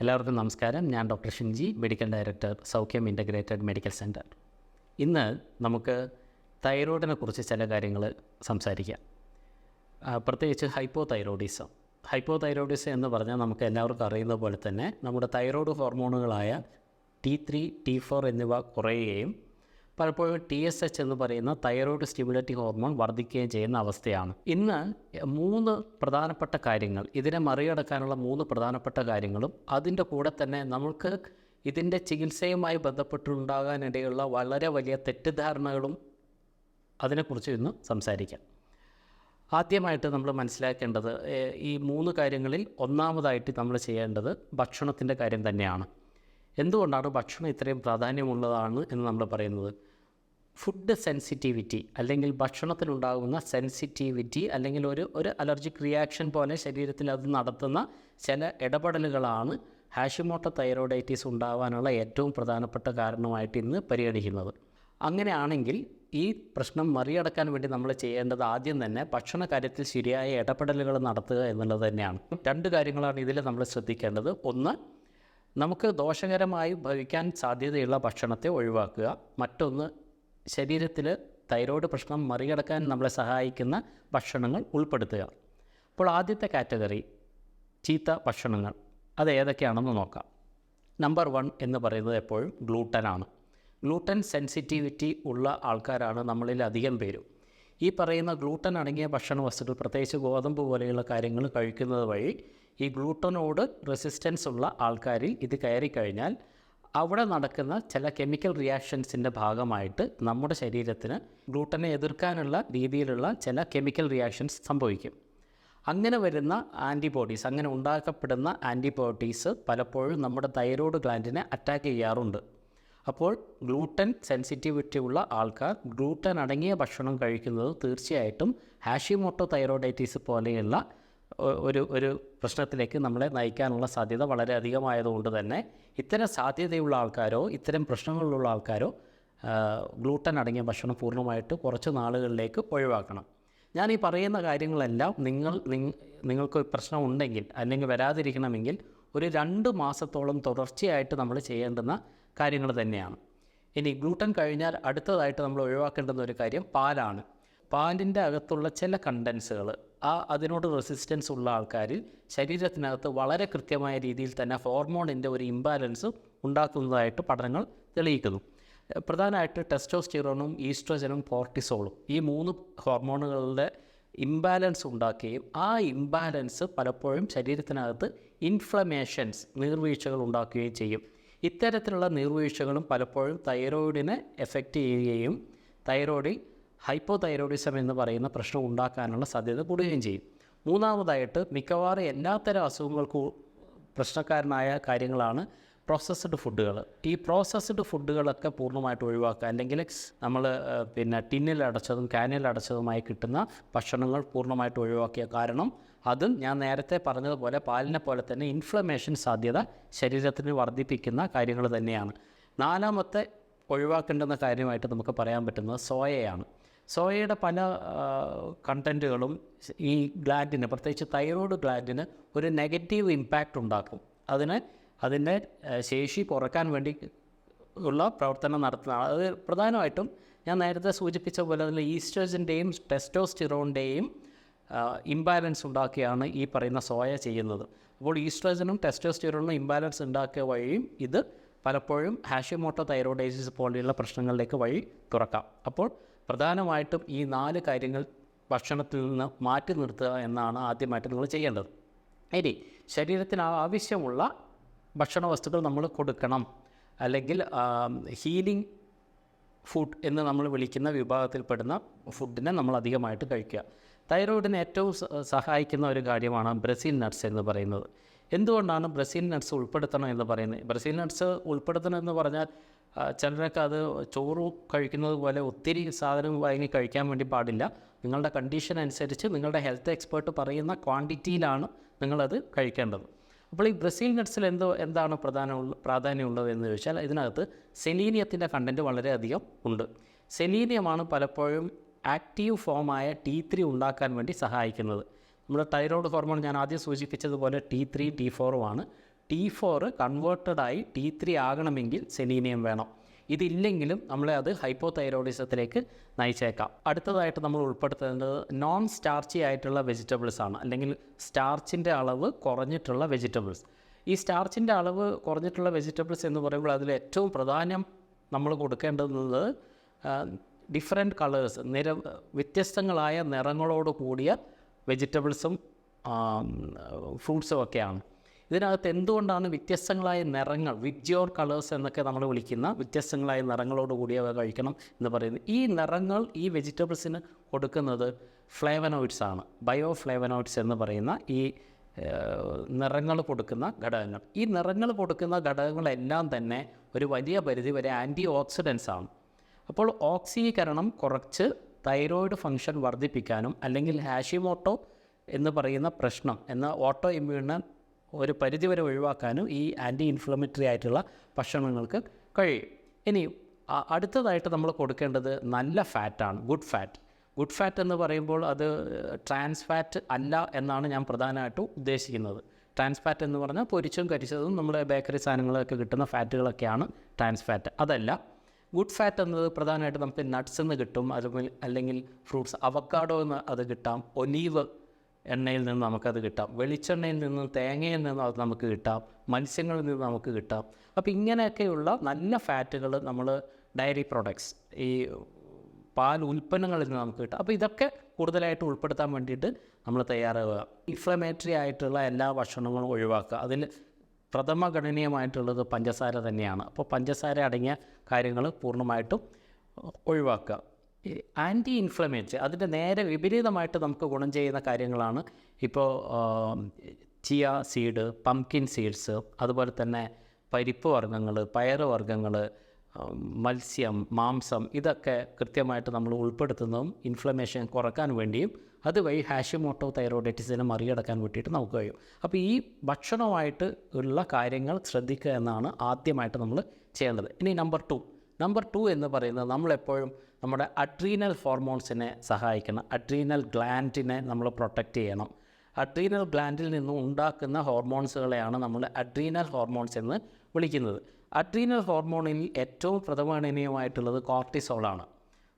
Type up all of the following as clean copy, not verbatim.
എല്ലാവർക്കും നമസ്കാരം. ഞാൻ ഡോക്ടർ ഷിൻജി, മെഡിക്കൽ ഡയറക്ടർ, സൗഖ്യം ഇൻ്റഗ്രേറ്റഡ് മെഡിക്കൽ സെൻറ്റർ. ഇന്ന് നമുക്ക് തൈറോയിഡിനെ കുറിച്ച് ചില കാര്യങ്ങൾ സംസാരിക്കാം. പ്രത്യേകിച്ച് ഹൈപ്പോതൈറോയിഡിസം എന്ന് പറഞ്ഞാൽ നമുക്ക് എല്ലാവർക്കും അറിയുന്ന പോലെ തന്നെ നമ്മുടെ തൈറോയ്ഡ് ഹോർമോണുകളായ T3, T4 എന്നിവ കുറയുകയും പലപ്പോഴും TSH എന്ന് പറയുന്ന തൈറോയ്ഡ് സ്റ്റിമുലേറ്റിംഗ് ഹോർമോൺ വർദ്ധിക്കുകയും ചെയ്യുന്ന അവസ്ഥയാണ്. ഇന്ന് 3 പ്രധാനപ്പെട്ട കാര്യങ്ങൾ, ഇതിനെ മറികടക്കാനുള്ള 3 പ്രധാനപ്പെട്ട കാര്യങ്ങളും അതിൻ്റെ കൂടെ തന്നെ നമുക്ക് ഇതിൻ്റെ ചികിത്സയുമായി ബന്ധപ്പെട്ടുണ്ടാകാനിടയുള്ള വളരെ വലിയ തെറ്റിദ്ധാരണകളും അതിനെക്കുറിച്ച് ഇന്ന് സംസാരിക്കാം. ആദ്യമായിട്ട് നമ്മൾ മനസ്സിലാക്കേണ്ടത് ഈ 3 കാര്യങ്ങളിൽ ഒന്നാമതായിട്ട് നമ്മൾ ചെയ്യേണ്ടത് ഭക്ഷണത്തിൻ്റെ കാര്യം തന്നെയാണ്. എന്തുകൊണ്ടാണ് ഭക്ഷണം ഇത്രയും പ്രാധാന്യമുള്ളതാണ് എന്ന് നമ്മൾ പറയുന്നത്? ഫുഡ് സെൻസിറ്റിവിറ്റി അല്ലെങ്കിൽ ഭക്ഷണത്തിനുണ്ടാകുന്ന സെൻസിറ്റിവിറ്റി അല്ലെങ്കിൽ ഒരു അലർജിക് റിയാക്ഷൻ പോലെ ശരീരത്തിൽ അത് നടത്തുന്ന ചില ഇടപെടലുകളാണ് ഹാഷിമോട്ടോ തൈറോയിഡൈറ്റിസ് ഉണ്ടാകാനുള്ള ഏറ്റവും പ്രധാനപ്പെട്ട കാരണമായിട്ട് ഇന്ന് പരിഗണിക്കുന്നത്. അങ്ങനെയാണെങ്കിൽ ഈ പ്രശ്നം മറികടക്കാൻ വേണ്ടി നമ്മൾ ചെയ്യേണ്ടത് ആദ്യം തന്നെ ഭക്ഷണ കാര്യത്തിൽ ശരിയായ ഇടപെടലുകൾ നടത്തുക എന്നുള്ളത് തന്നെയാണ്. 2 കാര്യങ്ങളാണ് ഇതിൽ നമ്മൾ ശ്രദ്ധിക്കേണ്ടത്. ഒന്ന്, നമുക്ക് ദോഷകരമായി ഭവിക്കാൻ സാധ്യതയുള്ള ഭക്ഷണത്തെ ഒഴിവാക്കുക. മറ്റൊന്ന്, ശരീരത്തിൽ തൈറോയ്ഡ് പ്രശ്നം മറികടക്കാൻ നമ്മളെ സഹായിക്കുന്ന ഭക്ഷണങ്ങൾ ഉൾപ്പെടുത്തുക. അപ്പോൾ ആദ്യത്തെ കാറ്റഗറി ചീത്ത ഭക്ഷണങ്ങൾ, അത് ഏതൊക്കെയാണെന്ന് നോക്കാം. നമ്പർ 1 എന്ന് പറയുന്നത് എപ്പോഴും ഗ്ലൂട്ടനാണ്. ഗ്ലൂട്ടൻ സെൻസിറ്റിവിറ്റി ഉള്ള ആൾക്കാരാണ് നമ്മളിൽ അധികം പേരും. ഈ പറയുന്ന ഗ്ലൂട്ടൻ അടങ്ങിയ ഭക്ഷണ വസ്തുക്കൾ, പ്രത്യേകിച്ച് ഗോതമ്പ് പോലെയുള്ള കാര്യങ്ങൾ കഴിക്കുന്നത് വഴി ഈ ഗ്ലൂട്ടനോട് റെസിസ്റ്റൻസ് ഉള്ള ആൾക്കാരിൽ ഇത് കയറിക്കഴിഞ്ഞാൽ അവിടെ നടക്കുന്ന ചില കെമിക്കൽ റിയാക്ഷൻസിൻ്റെ ഭാഗമായിട്ട് നമ്മുടെ ശരീരത്തിന് ഗ്ലൂട്ടനെ എതിർക്കാനുള്ള രീതിയിലുള്ള ചില കെമിക്കൽ റിയാക്ഷൻസ് സംഭവിക്കും. അങ്ങനെ വരുന്ന ആൻറ്റിബോഡീസ്, അങ്ങനെ ഉണ്ടാക്കപ്പെടുന്ന ആൻറ്റിബോഡീസ് പലപ്പോഴും നമ്മുടെ തൈറോയ്ഡ് ഗ്ലാൻഡിനെ അറ്റാക്ക് ചെയ്യാറുണ്ട്. അപ്പോൾ ഗ്ലൂട്ടൻ സെൻസിറ്റിവിറ്റി ഉള്ള ആൾക്കാർ ഗ്ലൂട്ടൻ അടങ്ങിയ ഭക്ഷണം കഴിക്കുന്നത് തീർച്ചയായിട്ടും ഹാഷിമോട്ടോ തൈറോയിഡൈറ്റിസ് പോലെയുള്ള ഒരു പ്രശ്നത്തിലേക്ക് നമ്മളെ നയിക്കാനുള്ള സാധ്യത വളരെ അധികമായതുകൊണ്ട് തന്നെ ഇത്തരം സാധ്യതയുള്ള ആൾക്കാരോ ഇത്തരം പ്രശ്നങ്ങളിലുള്ള ആൾക്കാരോ ഗ്ലൂട്ടൻ അടങ്ങിയ ഭക്ഷണം പൂർണ്ണമായിട്ട് കുറച്ച് നാളുകളിലേക്ക് ഒഴിവാക്കണം. ഞാൻ ഈ പറയുന്ന കാര്യങ്ങളെല്ലാം നിങ്ങൾക്ക് പ്രശ്നം ഉണ്ടെങ്കിൽ അല്ലെങ്കിൽ വരാതിരിക്കണമെങ്കിൽ ഒരു 2 മാസത്തോളം തുടർച്ചയായിട്ട് നമ്മൾ ചെയ്യേണ്ടുന്ന കാര്യങ്ങൾ തന്നെയാണ്. ഇനി ഗ്ലൂട്ടൻ കഴിഞ്ഞാൽ അടുത്തതായിട്ട് നമ്മൾ ഒഴിവാക്കേണ്ടുന്ന ഒരു കാര്യം പാലാണ്. പാലിൻ്റെ അകത്തുള്ള ചില കണ്ടൻസുകൾ, അതിനോട് റെസിസ്റ്റൻസ് ഉള്ള ആൾക്കാരിൽ ശരീരത്തിനകത്ത് വളരെ കൃത്യമായ രീതിയിൽ തന്നെ ഹോർമോണിൻ്റെ ഒരു ഇംബാലൻസ് ഉണ്ടാക്കുന്നതായിട്ട് പഠനങ്ങൾ തെളിയിക്കുന്നു. പ്രധാനമായിട്ട് ടെസ്റ്റോസ്റ്റിറോണും ഈസ്ട്രോജനും കോർട്ടിസോളും, ഈ 3 ഹോർമോണുകളുടെ ഇംബാലൻസ് ഉണ്ടാക്കുകയും ആ ഇംബാലൻസ് പലപ്പോഴും ശരീരത്തിനകത്ത് ഇൻഫ്ലമേഷൻസ്, നീർവീഴ്ചകൾ ഉണ്ടാക്കുകയും ചെയ്യും. ഇത്തരത്തിലുള്ള നീർവീഴ്ചകളും പലപ്പോഴും തൈറോയിഡിനെ എഫക്റ്റ് ചെയ്യുകയും തൈറോയിഡിൽ ഹൈപ്പോതൈറോയിഡിസം എന്ന് പറയുന്ന പ്രശ്നം ഉണ്ടാക്കാനുള്ള സാധ്യത കൂടുകയും ചെയ്യും. മൂന്നാമതായിട്ട് മിക്കവാറും എല്ലാത്തരം അസുഖങ്ങൾക്കും പ്രശ്നക്കാരനായ കാര്യങ്ങളാണ് പ്രോസസ്ഡ് ഫുഡുകൾ. ഈ പ്രോസസ്ഡ് ഫുഡുകളൊക്കെ പൂർണ്ണമായിട്ട് ഒഴിവാക്കുക. അല്ലെങ്കിൽ നമ്മൾ ടിന്നിൽ അടച്ചതും കാനിൽ അടച്ചതുമായി കിട്ടുന്ന ഭക്ഷണങ്ങൾ പൂർണ്ണമായിട്ട് ഒഴിവാക്കിയ കാരണം അതും ഞാൻ നേരത്തെ പറഞ്ഞതുപോലെ പാലിനെ പോലെ തന്നെ ഇൻഫ്ലമേഷൻ സാധ്യത ശരീരത്തിന് വർദ്ധിപ്പിക്കുന്ന കാര്യങ്ങൾ തന്നെയാണ്. 4ാമത്തെ ഒഴിവാക്കേണ്ടുന്ന കാര്യമായിട്ട് നമുക്ക് പറയാൻ പറ്റുന്നത് സോയയാണ്. സോയയുടെ പല കണ്ടൻറ്റുകളും ഈ ഗ്ലാൻഡിന്, പ്രത്യേകിച്ച് തൈറോയ്ഡ് ഗ്ലാൻഡിന് ഒരു നെഗറ്റീവ് ഇമ്പാക്റ്റ് ഉണ്ടാക്കും. അതിൻ്റെ ശേഷി കുറയ്ക്കാൻ വേണ്ടി ഉള്ള പ്രവർത്തനം നടത്തുന്നതാണ്. അത് പ്രധാനമായിട്ടും ഞാൻ നേരത്തെ സൂചിപ്പിച്ച പോലെ അതിൽ ഈസ്ട്രോജൻ്റെയും ടെസ്റ്റോസ്റ്റിറോണിൻ്റെയും ഇംബാലൻസ് ഉണ്ടാക്കിയാണ് ഈ പറയുന്ന സോയ ചെയ്യുന്നത്. അപ്പോൾ ഈസ്ട്രോജനും ടെസ്റ്റോസ്റ്റിറോണും ഇംബാലൻസ് ഉണ്ടാക്കിയ വഴിയും ഇത് പലപ്പോഴും ഹാഷിമോട്ടോ തൈറോയിഡൈറ്റിസ് പോലെയുള്ള പ്രശ്നങ്ങളിലേക്ക് വഴി തുറക്കാം. അപ്പോൾ പ്രധാനമായിട്ടും ഈ 4 കാര്യങ്ങൾ ഭക്ഷണത്തിൽ നിന്ന് മാറ്റി നിർത്തുക എന്നാണ് ആദ്യമായിട്ട് നിങ്ങൾ ചെയ്യേണ്ടത്. ഇനി ശരീരത്തിന് ആവശ്യമുള്ള ഭക്ഷണ വസ്തുക്കൾ നമ്മൾ കൊടുക്കണം. അല്ലെങ്കിൽ ഹീലിംഗ് ഫുഡ് എന്ന് നമ്മൾ വിളിക്കുന്ന വിഭാഗത്തിൽപ്പെടുന്ന ഫുഡിനെ നമ്മൾ അധികമായിട്ട് കഴിക്കുക. തൈറോയിഡിന് ഏറ്റവും സഹായിക്കുന്ന ഒരു കാര്യമാണ് ബ്രസീൽ നട്ട്സ് എന്ന് പറയുന്നത്. എന്തുകൊണ്ടാണ് ബ്രസീൽ നട്ട്സ് ഉൾപ്പെടുത്തണം എന്ന് പറയുന്നത്? ബ്രസീൽ നട്ട്സ് ഉൾപ്പെടുത്തണം എന്ന് പറഞ്ഞാൽ ചിലരൊക്കെ അത് ചോറ് കഴിക്കുന്നത് പോലെ ഒത്തിരി സാധനം വാങ്ങി കഴിക്കാൻ വേണ്ടി പാടില്ല. നിങ്ങളുടെ കണ്ടീഷൻ അനുസരിച്ച് നിങ്ങളുടെ ഹെൽത്ത് എക്സ്പേർട്ട് പറയുന്ന ക്വാണ്ടിറ്റിയിലാണ് നിങ്ങളത് കഴിക്കേണ്ടത്. അപ്പോൾ ഈ ബ്രസീൽ നട്ട്സിൽ എന്താണ് പ്രാധാന്യമുള്ളത് എന്ന് ചോദിച്ചാൽ ഇതിനകത്ത് സെലീനിയത്തിൻ്റെ കണ്ടൻറ്റ് വളരെയധികം ഉണ്ട്. സെലീനിയമാണ് പലപ്പോഴും ആക്റ്റീവ് ഫോമായ T3 ഉണ്ടാക്കാൻ വേണ്ടി സഹായിക്കുന്നത്. നമ്മുടെ തൈറോയ്ഡ് ഹോർമോൺ ഞാൻ ആദ്യം സൂചിപ്പിച്ചതുപോലെ T3, T4 ആണ്. T4 കൺവേർട്ടഡായി T3 ആകണമെങ്കിൽ സെലീനിയം വേണം. ഇതില്ലെങ്കിലും നമ്മളെ അത് ഹൈപ്പോതൈറോയിഡിസത്തിലേക്ക് നയിച്ചേക്കാം. അടുത്തതായിട്ട് നമ്മൾ ഉൾപ്പെടുത്തേണ്ടത് നോൺ സ്റ്റാർച്ചി ആയിട്ടുള്ള വെജിറ്റബിൾസ് ആണ്, അല്ലെങ്കിൽ സ്റ്റാർച്ചിൻ്റെ അളവ് കുറഞ്ഞിട്ടുള്ള വെജിറ്റബിൾസ്. ഈ സ്റ്റാർച്ചിൻ്റെ അളവ് കുറഞ്ഞിട്ടുള്ള വെജിറ്റബിൾസ് എന്ന് പറയുമ്പോൾ അതിൽ ഏറ്റവും പ്രധാനം നമ്മൾ കൊടുക്കേണ്ടത് ഡിഫറെൻറ്റ് കളേഴ്സ്, വ്യത്യസ്തങ്ങളായ നിറങ്ങളോട് കൂടിയ വെജിറ്റബിൾസും ഫ്രൂട്ട്സും ഒക്കെയാണ്. ഇതിനകത്ത് എന്തുകൊണ്ടാണ് വ്യത്യസ്തങ്ങളായ നിറങ്ങൾ, വിറ്റ്യോർ കളേഴ്സ് എന്നൊക്കെ നമ്മൾ വിളിക്കുന്ന വ്യത്യസ്തങ്ങളായ നിറങ്ങളോട് കൂടിയവ കഴിക്കണം എന്ന് പറയുന്നത്? ഈ നിറങ്ങൾ ഈ വെജിറ്റബിൾസിന് കൊടുക്കുന്നത് ഫ്ലേവനോയിഡ്സ് ആണ്. ബയോഫ്ലേവനോയിഡ്സ് എന്ന് പറയുന്ന ഈ നിറങ്ങൾ കൊടുക്കുന്ന ഘടകങ്ങൾ. ഈ നിറങ്ങൾ കൊടുക്കുന്ന ഘടകങ്ങളെല്ലാം തന്നെ ഒരു വലിയ പരിധി വരെ ആൻറ്റി ഓക്സിഡൻസ് ആണ്. അപ്പോൾ ഓക്സീകരണം കുറച്ച് തൈറോയിഡ് ഫംഗ്ഷൻ വർദ്ധിപ്പിക്കാനും അല്ലെങ്കിൽ ഹാഷിമോട്ടോ എന്ന് പറയുന്ന പ്രശ്നം എന്ന ഓട്ടോ ഇമ്മ്യൂണിനെ ഒരു പരിധിവരെ ഒഴിവാക്കാനും ഈ ആൻറ്റി ഇൻഫ്ലമേറ്ററി ആയിട്ടുള്ള ഭക്ഷണങ്ങൾക്ക് കഴിയും. ഇനി അടുത്തതായിട്ട് നമ്മൾ കൊടുക്കേണ്ടത് നല്ല ഫാറ്റാണ്, ഗുഡ് ഫാറ്റ്. ഗുഡ് ഫാറ്റ് എന്ന് പറയുമ്പോൾ അത് ട്രാൻസ് ഫാറ്റ് അല്ല എന്നാണ് ഞാൻ പ്രധാനമായിട്ടും ഉദ്ദേശിക്കുന്നത്. ട്രാൻസ് ഫാറ്റ് എന്ന് പറഞ്ഞാൽ പൊരിച്ചും കരിച്ചതും നമ്മുടെ ബേക്കറി സാധനങ്ങളൊക്കെ കിട്ടുന്ന ഫാറ്റുകളൊക്കെയാണ് ട്രാൻസ് ഫാറ്റ്. അതല്ല, ഗുഡ് ഫാറ്റ് എന്നത് പ്രധാനമായിട്ട് നമുക്ക് നട്ട്സ് നിന്ന് കിട്ടും, അല്ലെങ്കിൽ ഫ്രൂട്ട്സ്, അവക്കാഡോ എന്ന് അത് കിട്ടാം, ഒലീവ് എണ്ണയിൽ നിന്ന് നമുക്കത് കിട്ടാം, വെളിച്ചെണ്ണയിൽ നിന്നും തേങ്ങയിൽ നിന്നും അത് നമുക്ക് കിട്ടാം, മത്സ്യങ്ങളിൽ നിന്ന് നമുക്ക് കിട്ടാം. അപ്പോൾ ഇങ്ങനെയൊക്കെയുള്ള നല്ല ഫാറ്റുകൾ നമ്മൾ ഡയറി പ്രോഡക്ട്സ്, ഈ പാൽ ഉൽപ്പന്നങ്ങളിൽ നിന്ന് നമുക്ക് കിട്ടാം. അപ്പോൾ ഇതൊക്കെ കൂടുതലായിട്ട് ഉൾപ്പെടുത്താൻ വേണ്ടിയിട്ട് നമ്മൾ തയ്യാറാവുക. ഇൻഫ്ലമേറ്ററി ആയിട്ടുള്ള എല്ലാ ഭക്ഷണങ്ങളും ഒഴിവാക്കുക. അതിൽ പ്രഥമഗണനീയമായിട്ടുള്ളത് പഞ്ചസാര തന്നെയാണ്. അപ്പോൾ പഞ്ചസാര അടങ്ങിയ കാര്യങ്ങൾ പൂർണ്ണമായിട്ടും ഒഴിവാക്കുക. ആൻറ്റി ഇൻഫ്ലമേറ്ററി, അതിൻ്റെ നേരെ വിപരീതമായിട്ട് നമുക്ക് ഗുണം ചെയ്യുന്ന കാര്യങ്ങളാണ് ഇപ്പോൾ ചിയ സീഡ്, പംകിൻ സീഡ്സ്, അതുപോലെ തന്നെ പരിപ്പ് വർഗ്ഗങ്ങൾ, പയറ് വർഗ്ഗങ്ങൾ, മത്സ്യം, മാംസം, ഇതൊക്കെ കൃത്യമായിട്ട് നമ്മൾ ഉൾപ്പെടുത്തുന്നതും ഇൻഫ്ലമേഷൻ കുറക്കാൻ വേണ്ടിയും അതുവഴി ഹാഷിമോട്ടോ തൈറോയിഡൈറ്റിസിനെ മറികടക്കാൻ വേണ്ടിയിട്ട് നമുക്ക് കഴിയും. അപ്പോൾ ഈ ഭക്ഷണമായിട്ട് ഉള്ള കാര്യങ്ങൾ ശ്രദ്ധിക്കുക എന്നാണ് ആദ്യമായിട്ട് നമ്മൾ ചെയ്യേണ്ടത്. ഇനി നമ്പർ ടു എന്ന് പറയുന്നത് നമ്മളെപ്പോഴും നമ്മുടെ അഡ്രീനൽ ഹോർമോൺസിനെ സഹായിക്കണം. അഡ്രീനൽ ഗ്ലാൻഡിനെ നമ്മൾ പ്രൊട്ടക്റ്റ് ചെയ്യണം. അഡ്രീനൽ ഗ്ലാൻഡിൽ നിന്നും ഉണ്ടാക്കുന്ന ഹോർമോൺസുകളെയാണ് നമ്മൾ അഡ്രീനൽ ഹോർമോൺസ് എന്ന് വിളിക്കുന്നത്. അഡ്രീനൽ ഹോർമോണിൽ ഏറ്റവും പ്രധാനീയമായിട്ടുള്ളത് കോർട്ടിസോളാണ്.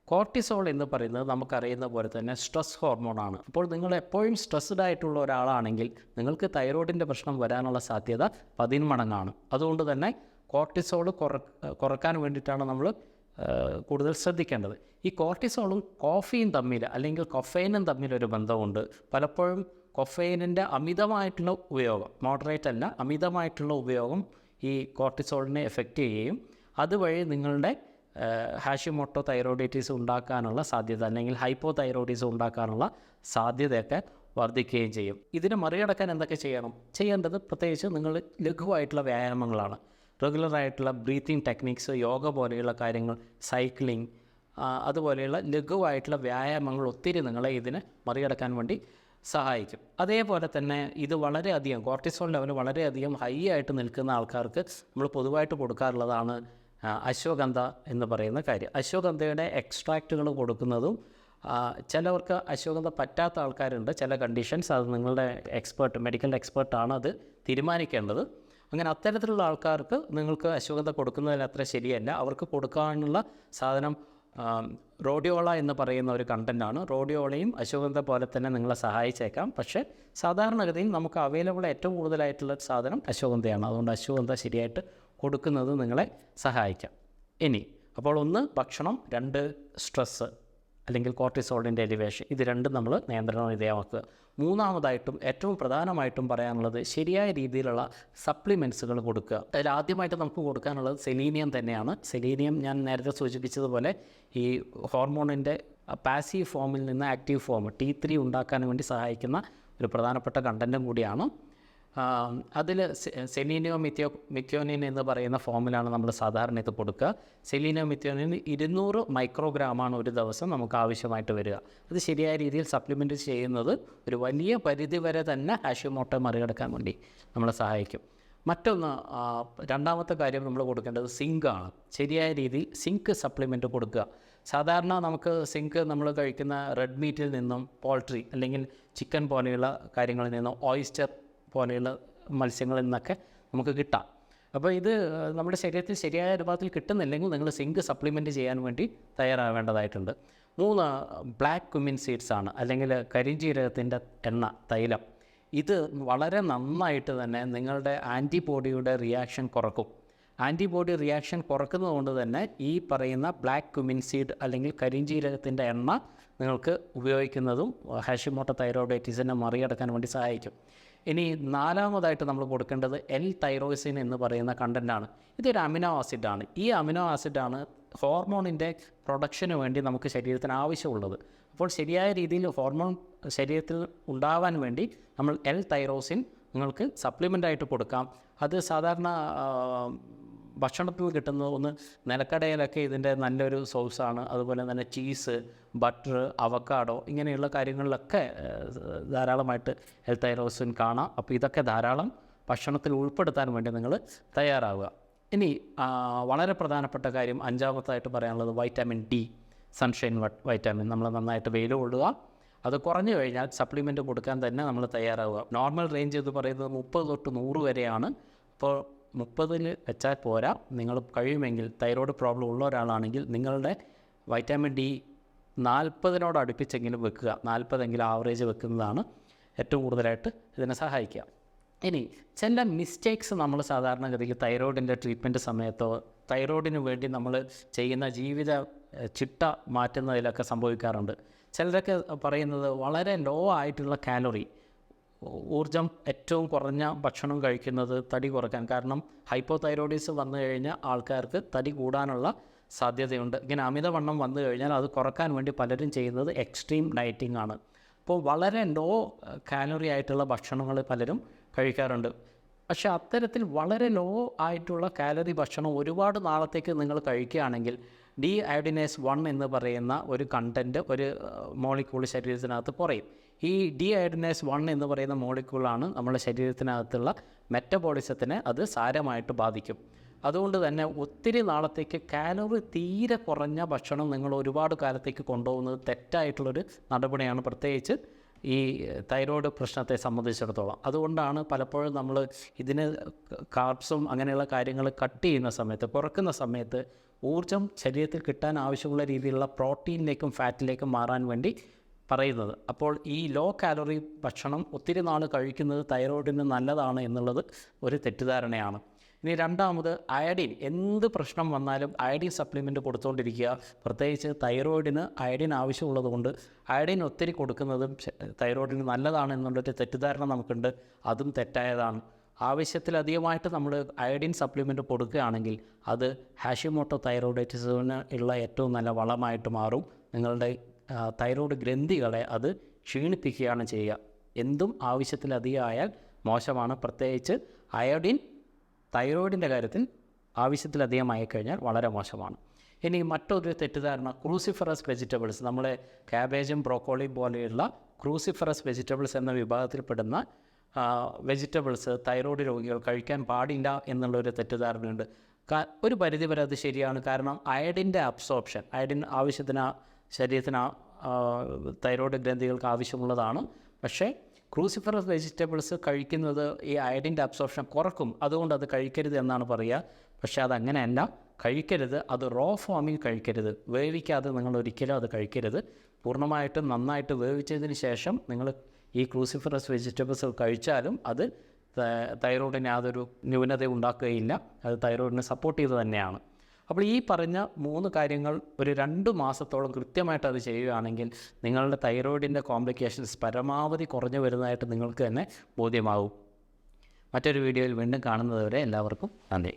കോർട്ടിസോൾ എന്ന് പറയുന്നത് നമുക്കറിയുന്ന പോലെ തന്നെ സ്ട്രെസ് ഹോർമോണാണ്. അപ്പോൾ നിങ്ങൾ എപ്പോഴും സ്ട്രെസ്ഡ് ആയിട്ടുള്ള ഒരാളാണെങ്കിൽ നിങ്ങൾക്ക് തൈറോയിഡിൻ്റെ പ്രശ്നം വരാനുള്ള സാധ്യത 10 മടങ്ങാണ്. അതുകൊണ്ട് തന്നെ കോർട്ടിസോൾ കുറക്കാൻ വേണ്ടിയിട്ടാണ് നമ്മൾ കൂടുതൽ ശ്രദ്ധിക്കേണ്ടത്. ഈ കോർട്ടിസോളും കോഫീൻ തമ്മിൽ, അല്ലെങ്കിൽ കൊഫൈനും തമ്മിലൊരു ബന്ധമുണ്ട്. പലപ്പോഴും കൊഫൈനിൻ്റെ അമിതമായിട്ടുള്ള ഉപയോഗം, മോഡറേറ്റ് അല്ല, അമിതമായിട്ടുള്ള ഉപയോഗം ഈ കോർട്ടിസോളിനെ എഫക്റ്റ് ചെയ്യുകയും അതുവഴി നിങ്ങളുടെ ഹാഷിമോട്ടോ തൈറോയിഡൈറ്റിസ് ഉണ്ടാക്കാനുള്ള സാധ്യത, അല്ലെങ്കിൽ ഹൈപ്പോ തൈറോയിഡിസം ഉണ്ടാക്കാനുള്ള സാധ്യതയൊക്കെ വർദ്ധിക്കുകയും ചെയ്യും. ഇതിനെ മറികടക്കാൻ എന്തൊക്കെ ചെയ്യേണ്ടത് പ്രത്യേകിച്ച് നിങ്ങൾ ലഘുവായിട്ടുള്ള വ്യായാമങ്ങളാണ്. റെഗുലറായിട്ടുള്ള ബ്രീത്തിങ് ടെക്നിക്സ്, യോഗ പോലെയുള്ള കാര്യങ്ങൾ, സൈക്ലിംഗ്, അതുപോലെയുള്ള ലഘുവായിട്ടുള്ള വ്യായാമങ്ങൾ ഒത്തിരി നിങ്ങളെ ഇതിനെ മറികടക്കാൻ വേണ്ടി സഹായിക്കും. അതേപോലെ തന്നെ ഇത് വളരെയധികം കോർട്ടിസോൾ ലെവൽ വളരെയധികം ഹൈ ആയിട്ട് നിൽക്കുന്ന ആൾക്കാർക്ക് നമ്മൾ പൊതുവായിട്ട് കൊടുക്കാറുള്ളതാണ് അശ്വഗന്ധ എന്ന് പറയുന്ന കാര്യം. അശ്വഗന്ധയുടെ എക്സ്ട്രാക്റ്റുകൾ കൊടുക്കുന്നതും, ചിലവർക്ക് അശ്വഗന്ധ പറ്റാത്ത ആൾക്കാരുണ്ട്, ചില കണ്ടീഷൻസ്, അത് നിങ്ങളുടെ മെഡിക്കൽ എക്സ്പേർട്ടാണ് അത് തീരുമാനിക്കേണ്ടത്. അങ്ങനെ അത്തരത്തിലുള്ള ആൾക്കാർക്ക് നിങ്ങൾക്ക് അശ്വഗന്ധ കൊടുക്കുന്നതിൽ അത്ര ശരിയല്ല. അവർക്ക് കൊടുക്കാനുള്ള സാധനം റോഡിയോള എന്ന് പറയുന്ന ഒരു കണ്ടൻറ്റാണ്. റോഡിയോളയും അശ്വഗന്ധ പോലെ തന്നെ നിങ്ങളെ സഹായിച്ചേക്കാം. പക്ഷേ സാധാരണഗതിയിൽ നമുക്ക് അവൈലബിൾ ഏറ്റവും കൂടുതലായിട്ടുള്ള സാധനം അശ്വഗന്ധയാണ്. അതുകൊണ്ട് അശ്വഗന്ധ ശരിയായിട്ട് കൊടുക്കുന്നത് നിങ്ങളെ സഹായിക്കാം. ഇനി അപ്പോൾ 1 ഭക്ഷണം, 2 സ്ട്രെസ്സ് അല്ലെങ്കിൽ കോർട്ടിസോളിൻ്റെ എലിവേഷൻ, ഇത് രണ്ടും നമ്മൾ നിയന്ത്രണ വിധേയമാക്കുക. മൂന്നാമതായിട്ടും ഏറ്റവും പ്രധാനമായിട്ടും പറയാനുള്ളത് ശരിയായ രീതിയിലുള്ള സപ്ലിമെൻറ്റ്സുകൾ കൊടുക്കുക. അതിൽ ആദ്യമായിട്ട് നമുക്ക് കൊടുക്കാനുള്ളത് സെലീനിയം തന്നെയാണ്. സെലീനിയം ഞാൻ നേരത്തെ സൂചിപ്പിച്ചതുപോലെ ഈ ഹോർമോണിൻ്റെ പാസീവ് ഫോമിൽ നിന്ന് ആക്റ്റീവ് ഫോം T3 ഉണ്ടാക്കാൻ വേണ്ടി സഹായിക്കുന്ന ഒരു പ്രധാനപ്പെട്ട കണ്ടൻറ്റും കൂടിയാണ്. അതിൽ സെലീനിയം മിഥ്യോനിൻ എന്ന് പറയുന്ന ഫോമിലാണ് നമ്മൾ സാധാരണ ഇത് കൊടുക്കുക. സെലീനിയം മിഥ്യോനിൻ 200 മൈക്രോഗ്രാമാണ് ഒരു ദിവസം നമുക്ക് ആവശ്യമായിട്ട് വരിക. അത് ശരിയായ രീതിയിൽ സപ്ലിമെൻറ്റ് ചെയ്യുന്നത് ഒരു വലിയ പരിധി വരെ തന്നെ ഹാഷിമോട്ടോ മറികടക്കാൻ വേണ്ടി നമ്മളെ സഹായിക്കും. മറ്റൊന്ന്, രണ്ടാമത്തെ കാര്യം നമ്മൾ കൊടുക്കേണ്ടത് സിങ്കാണ്. ശരിയായ രീതിയിൽ സിങ്ക് സപ്ലിമെൻറ്റ് കൊടുക്കുക. സാധാരണ നമുക്ക് സിങ്ക് നമ്മൾ കഴിക്കുന്ന റെഡ് മീറ്റിൽ നിന്നും, പോൾട്രി അല്ലെങ്കിൽ ചിക്കൻ പോലെയുള്ള കാര്യങ്ങളിൽ നിന്നും, ഓയിസ്റ്റർ പോലെയുള്ള മത്സ്യങ്ങളിൽ നിന്നൊക്കെ നമുക്ക് കിട്ടാം. അപ്പോൾ ഇത് നമ്മുടെ ശരീരത്തിൽ ശരിയായ അനുപാതത്തിൽ കിട്ടുന്നില്ലെങ്കിൽ നിങ്ങൾ സിങ്ക് സപ്ലിമെൻറ്റ് ചെയ്യാൻ വേണ്ടി തയ്യാറാവേണ്ടതായിട്ടുണ്ട്. 3 ബ്ലാക്ക് ക്യുമിൻ സീഡ്സ് ആണ്, അല്ലെങ്കിൽ കരിഞ്ജീരകത്തിൻ്റെ എണ്ണ, തൈലം. ഇത് വളരെ നന്നായിട്ട് തന്നെ നിങ്ങളുടെ ആൻറ്റിബോഡിയുടെ റിയാക്ഷൻ കുറക്കും. ആൻറ്റിബോഡി റിയാക്ഷൻ കുറക്കുന്നത് കൊണ്ട് തന്നെ ഈ പറയുന്ന ബ്ലാക്ക് ക്യുമിൻ സീഡ് അല്ലെങ്കിൽ കരിഞ്ജീരകത്തിൻ്റെ എണ്ണ നിങ്ങൾക്ക് ഉപയോഗിക്കുന്നതും ഹാഷിമോട്ടോ തൈറോയിഡൈറ്റിസിനെ മറികടക്കാൻ വേണ്ടി സഹായിക്കും. ഇനി 4ാമതായിട്ട് നമ്മൾ കൊടുക്കേണ്ടത് L-തൈറോസിൻ എന്ന് പറയുന്ന കണ്ടൻറ്റാണ്. ഇതൊരു അമിനോ ആസിഡാണ്. ഈ അമിനോ ആസിഡാണ് ഹോർമോണിൻ്റെ പ്രൊഡക്ഷന് വേണ്ടി നമുക്ക് ശരീരത്തിന് ആവശ്യമുള്ളത്. അപ്പോൾ ശരിയായ രീതിയിൽ ഹോർമോൺ ശരീരത്തിൽ ഉണ്ടാവാൻ വേണ്ടി നമ്മൾ L-തൈറോസിൻ നിങ്ങൾക്ക് സപ്ലിമെൻ്റായിട്ട് കൊടുക്കാം. അത് സാധാരണ ഭക്ഷണത്തിൽ കിട്ടുന്നത് ഒന്ന് നിലക്കടയിലൊക്കെ ഇതിൻ്റെ നല്ലൊരു സോഴ്സാണ്. അതുപോലെ തന്നെ ചീസ്, ബട്ടർ, അവക്കാഡോ ഇങ്ങനെയുള്ള കാര്യങ്ങളിലൊക്കെ ധാരാളമായിട്ട് L-തൈറോസിൻ കാണാം. അപ്പോൾ ഇതൊക്കെ ധാരാളം ഭക്ഷണത്തിൽ ഉൾപ്പെടുത്താൻ വേണ്ടി നിങ്ങൾ തയ്യാറാവുക. ഇനി വളരെ പ്രധാനപ്പെട്ട കാര്യം 5ാമത്തായിട്ട് പറയാനുള്ളത് വൈറ്റാമിൻ D, സൺഷൈൻ വൈറ്റാമിൻ. നമ്മൾ നന്നായിട്ട് വെയിൽ കൊള്ളുക. അത് കുറഞ്ഞു കഴിഞ്ഞാൽ സപ്ലിമെൻറ്റ് കൊടുക്കാൻ തന്നെ നമ്മൾ തയ്യാറാവുക. നോർമൽ റേഞ്ച് എന്ന് പറയുന്നത് 30 തൊട്ട് 100 വരെയാണ്. അപ്പോൾ 30-ൽ വെച്ചാൽ പോരാ. നിങ്ങൾ കഴിയുമെങ്കിൽ തൈറോയ്ഡ് പ്രോബ്ലം ഉള്ള ഒരാളാണെങ്കിൽ നിങ്ങളുടെ വൈറ്റാമിൻ D 40 അടുപ്പിച്ചെങ്കിലും വെക്കുക. 40 ആവറേജ് വെക്കുന്നതാണ് ഏറ്റവും കൂടുതലായിട്ട് ഇതിനെ സഹായിക്കുക. ഇനി ചില മിസ്റ്റേക്സ് നമ്മൾ സാധാരണഗതിക്ക് തൈറോയിഡിൻ്റെ ട്രീറ്റ്മെൻറ്റ് സമയത്തോ തൈറോയിഡിന് വേണ്ടി നമ്മൾ ചെയ്യുന്ന ജീവിത ചിട്ട മാറ്റുന്നതിലൊക്കെ സംഭവിക്കാറുണ്ട്. ചിലരൊക്കെ പറയുന്നത് വളരെ ലോ ആയിട്ടുള്ള കാലറി, ഊർജം ഏറ്റവും കുറഞ്ഞ ഭക്ഷണം കഴിക്കുന്നത് തടി കുറയ്ക്കാൻ. കാരണം ഹൈപ്പോതൈറോയിഡിസം വന്നു കഴിഞ്ഞാൽ ആൾക്കാർക്ക് തടി കൂടാനുള്ള സാധ്യതയുണ്ട്. ഇങ്ങനെ അമിതവണ്ണം വന്നു കഴിഞ്ഞാൽ അത് കുറക്കാൻ വേണ്ടി പലരും ചെയ്യുന്നത് എക്സ്ട്രീം ഡയറ്റിംഗ് ആണ്. അപ്പോൾ വളരെ ലോ കാലറി ആയിട്ടുള്ള ഭക്ഷണങ്ങൾ പലരും കഴിക്കാറുണ്ട്. പക്ഷേ അത്തരത്തിൽ വളരെ ലോ ആയിട്ടുള്ള കാലറി ഭക്ഷണം ഒരുപാട് നാളത്തേക്ക് നിങ്ങൾ കഴിക്കുകയാണെങ്കിൽ ഡീഅയോഡിനേസ് 1 എന്ന് പറയുന്ന ഒരു കണ്ടൻറ്റ്, ഒരു മോളിക്യൂൾ ശരീരത്തിനകത്ത് കുറയും. ഈ ഡീഅയോഡിനേസ് 1 എന്ന് പറയുന്ന മോളിക്യൂളാണ് നമ്മുടെ ശരീരത്തിനകത്തുള്ള മെറ്റബോളിസത്തിനെ അത് സാരമായിട്ട് ബാധിക്കും. അതുകൊണ്ട് തന്നെ ഒത്തിരി നാളത്തേക്ക് കാലറി തീരെ കുറഞ്ഞ ഭക്ഷണം നിങ്ങൾ ഒരുപാട് കാലത്തേക്ക് കൊണ്ടുപോകുന്നത് തെറ്റായിട്ടുള്ളൊരു നടപടിയാണ്, പ്രത്യേകിച്ച് ഈ തൈറോയ്ഡ് പ്രശ്നത്തെ സംബന്ധിച്ചിടത്തോളം. അതുകൊണ്ടാണ് പലപ്പോഴും നമ്മൾ ഇതിന് കാർബ്സും അങ്ങനെയുള്ള കാര്യങ്ങൾ കട്ട് ചെയ്യുന്ന സമയത്ത്, കുറക്കുന്ന സമയത്ത് ഊർജ്ജം ശരീരത്തിൽ കിട്ടാൻ ആവശ്യമുള്ള രീതിയിലുള്ള പ്രോട്ടീനിലേക്കും ഫാറ്റിലേക്കും മാറാൻ വേണ്ടി പറയുന്നത്. അപ്പോൾ ഈ ലോ കാലറി ഭക്ഷണം ഒത്തിരി നാൾ കഴിക്കുന്നത് തൈറോയ്ഡിന് നല്ലതാണ് എന്നുള്ളത് ഒരു തെറ്റിദ്ധാരണയാണ്. ഇനി 2ാമത് അയഡിൻ. എന്ത് പ്രശ്നം വന്നാലും അയഡിൻ സപ്ലിമെൻറ്റ് കൊടുത്തുകൊണ്ടിരിക്കുക. പ്രത്യേകിച്ച് തൈറോയിഡിന് അയഡിൻ ആവശ്യമുള്ളത് കൊണ്ട് അയഡിൻ ഒത്തിരി കൊടുക്കുന്നതും തൈറോയിഡിന് നല്ലതാണ് എന്നുള്ളൊരു തെറ്റിദ്ധാരണ നമുക്കുണ്ട്. അതും തെറ്റായതാണ്. ആവശ്യത്തിലധികമായിട്ട് നമ്മൾ അയഡിൻ സപ്ലിമെൻറ്റ് കൊടുക്കുകയാണെങ്കിൽ അത് ഹാഷിമോട്ടോ തൈറോയിഡൈറ്റിസിന് ഉള്ള ഏറ്റവും നല്ല വളമായിട്ട് മാറും. നിങ്ങളുടെ തൈറോയ്ഡ് ഗ്രന്ഥികളെ അത് ക്ഷീണിപ്പിക്കുകയാണ് ചെയ്യുക. എന്തും ആവശ്യത്തിലധികമായാൽ മോശമാണ്. പ്രത്യേകിച്ച് അയോഡിൻ തൈറോയിഡിൻ്റെ കാര്യത്തിൽ ആവശ്യത്തിലധികമായി കഴിഞ്ഞാൽ വളരെ മോശമാണ്. ഇനി മറ്റൊരു തെറ്റിദ്ധാരണ, ക്രൂസിഫറസ് വെജിറ്റബിൾസ്, നമ്മളെ ക്യാബേജും ബ്രോക്കോളിയും പോലെയുള്ള ക്രൂസിഫറസ് വെജിറ്റബിൾസ് എന്ന വിഭാഗത്തിൽപ്പെടുന്ന വെജിറ്റബിൾസ് തൈറോയ്ഡ് രോഗികൾ കഴിക്കാൻ പാടില്ല എന്നുള്ളൊരു തെറ്റിദ്ധാരണയുണ്ട്. ഒരു പരിധിവരെ അത് ശരിയാണ്. കാരണം അയഡിൻ്റെ അബ്സോർപ്ഷൻ, അയഡിൻ ആവശ്യത്തിന് ശരീരത്തിന് തൈറോയ്ഡ് ഗ്രന്ഥികൾക്ക് ആവശ്യമുള്ളതാണ്. പക്ഷേ ക്രൂസിഫറസ് വെജിറ്റബിൾസ് കഴിക്കുന്നത് ഈ അയഡിൻ്റെ അബ്സോർപ്ഷൻ കുറക്കും. അതുകൊണ്ട് അത് കഴിക്കരുത് എന്നാണ് പറയുക. പക്ഷേ അതങ്ങനെയല്ല, കഴിക്കരുത്. അത് റോ ഫോമിൽ കഴിക്കരുത്. വേവിക്കാതെ നിങ്ങൾ ഒരിക്കലും അത് കഴിക്കരുത്. പൂർണ്ണമായിട്ടും നന്നായിട്ട് വേവിച്ചതിന് ശേഷം നിങ്ങൾ ഈ ക്രൂസിഫറസ് വെജിറ്റബിൾസ് കഴിച്ചാലും അത് തൈറോയ്ഡിന് യാതൊരു ന്യൂനത ഉണ്ടാക്കുകയില്ല. അത് തൈറോയ്ഡിനെ സപ്പോർട്ട് ചെയ്ത് തന്നെയാണ്. അപ്പോൾ ഈ പറഞ്ഞ 3 കാര്യങ്ങൾ ഒരു 2 മാസത്തോളം കൃത്യമായിട്ട് അത് ചെയ്യുകയാണെങ്കിൽ നിങ്ങളുടെ തൈറോയ്ഡിൻ്റെ കോംപ്ലിക്കേഷൻസ് പരമാവധി കുറഞ്ഞു വരുന്നതായിട്ട് നിങ്ങൾക്ക് തന്നെ ബോധ്യമാവും. മറ്റൊരു വീഡിയോയിൽ വീണ്ടും കാണുന്നതുവരെ എല്ലാവർക്കും നന്ദി.